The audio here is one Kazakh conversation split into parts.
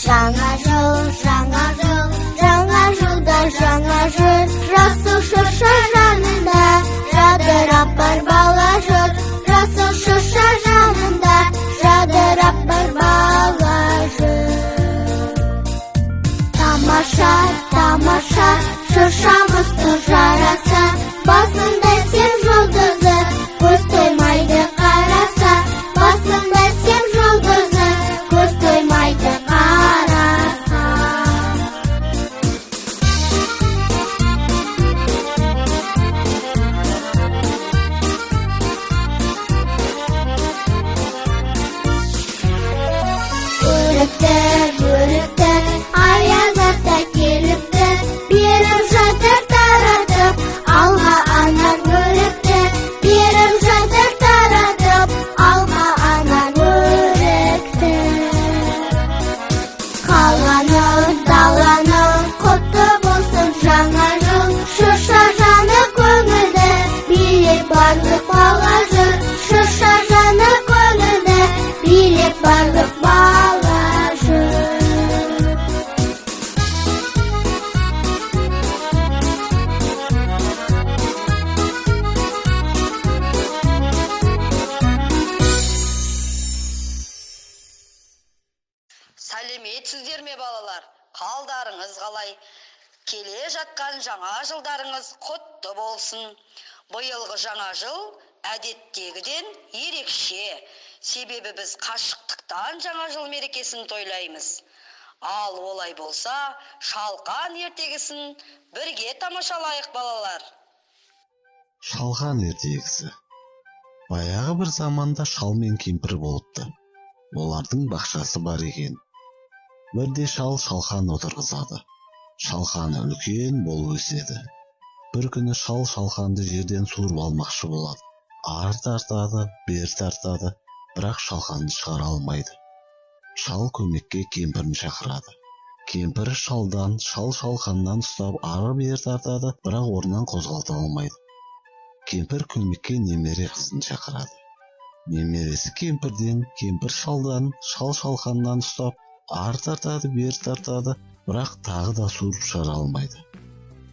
Жаңа жыл, жаңа жылда жаңа жыр, жасыл шырша жанында, жадырап бар бала жыр. Жасыл шырша жанында, жадырап бар бала жыр. Тамаша, тамаша, шыршамыздың жараса, басында сен жұлдызы, көз тоймайды қараса. Басында сен жұлдызы, көз тоймайды қараса. Бөрікті, аяз ата келіпті, беріп жатыр таратып, алға анар бөрікті. Беріп жатыр таратып, алға анар бөрікті. Қаланың, даланың, құтты болсын жаңа жыл. Шырша жаны көңілді, билеп барлық бала жыр. Шырша жаны көңілді, билеп барлық бала жыр. Сәлеметсіздер ме балалар? Қалдарыңыз қалай? Келе жатқан жаңа жылдарыңыз құтты болсын. Биылғы жаңа жыл әдеттегіден ерекше. Себебі біз қашықтықтан жаңа жыл мерекесін тойлаймыз. Ал олай болса, шалқан ертегісін бірге тамашалайық балалар. Шалған ертегісі. Баяғы бір заманда шал мен кемпір болыпты. Олардың бақшасы бар екен. Бірде шал шалқан отырғызады. Шалқаны үлкен болып өседі. Бір күні шал шалқанды жерден суырып алмақшы болады. Ар тартады, бер тартады, бірақ шалқанды шығара алмайды. Шал көмекке кемпірін шақырады. Кемпір шалдан, шал шалқаннан ұстап ары бер тартады, бірақ орнынан қозғалта алмайды. Кемпір көмекке немере қызын шақырады. Немересі кемпірден, кемпір шалдан, шал шалқаннан ұстап ар тартады, бер тартады, бірақ тағы да суырып шығара алмайды.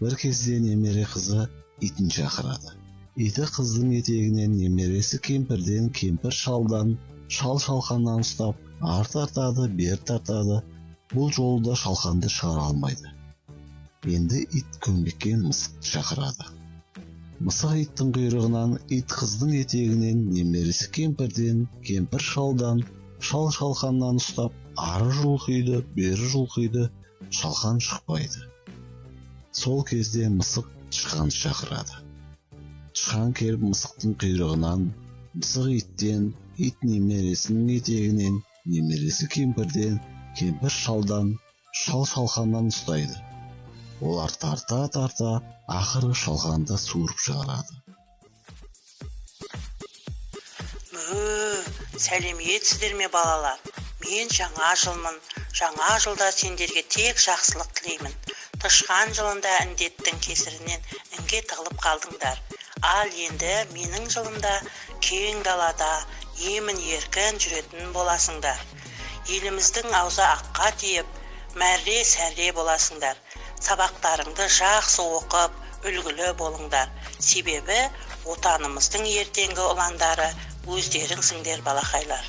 Бір кезде немере қызы итін шақырады. Иті қыздың етегінен, немересі кемпірден, кемпір шалдан, шал шалқаннан ұстап ар тартады, бер тартады. Бұл жолда шалқанды шығара алмайды. Енді ит көмекке мысықты шақырады. Мысық иттің құйрығынан, ит қыздың етегінен, немересі кемпірден, кемпір шалдан, шал шалқаннан ұстап ары жұлқиды, бері жұлқиды, шалқан шықпайды. Сол кезде мысық тышқанды шақырады. Тышқан келіп мысықтың құйрығынан, мысық иттен, ит немересінің етегінен, немересі кемпірден, кемпір шалдан, шал шалқаннан ұстайды. Олар тарта, ақыры шалқанды суырып шығарады. Сәлеметсіздер ме балалар? Мен жаңа жылмын. Жаңа жылда сендерге тек жақсылық тілеймін. Тышқан жылында індеттің кесірінен інге тығылып қалдыңдар. Ал енді менің жылымда кең далада емін еркін жүретін боласыңдар. Еліміздің аузы аққа тиіп, мәрре сәрре боласыңдар. Сабақтарыңды жақсы оқып, үлгілі болыңдар. Себебі отанымыздың ертеңгі ұландары өздеріңсіңдер балақайлар.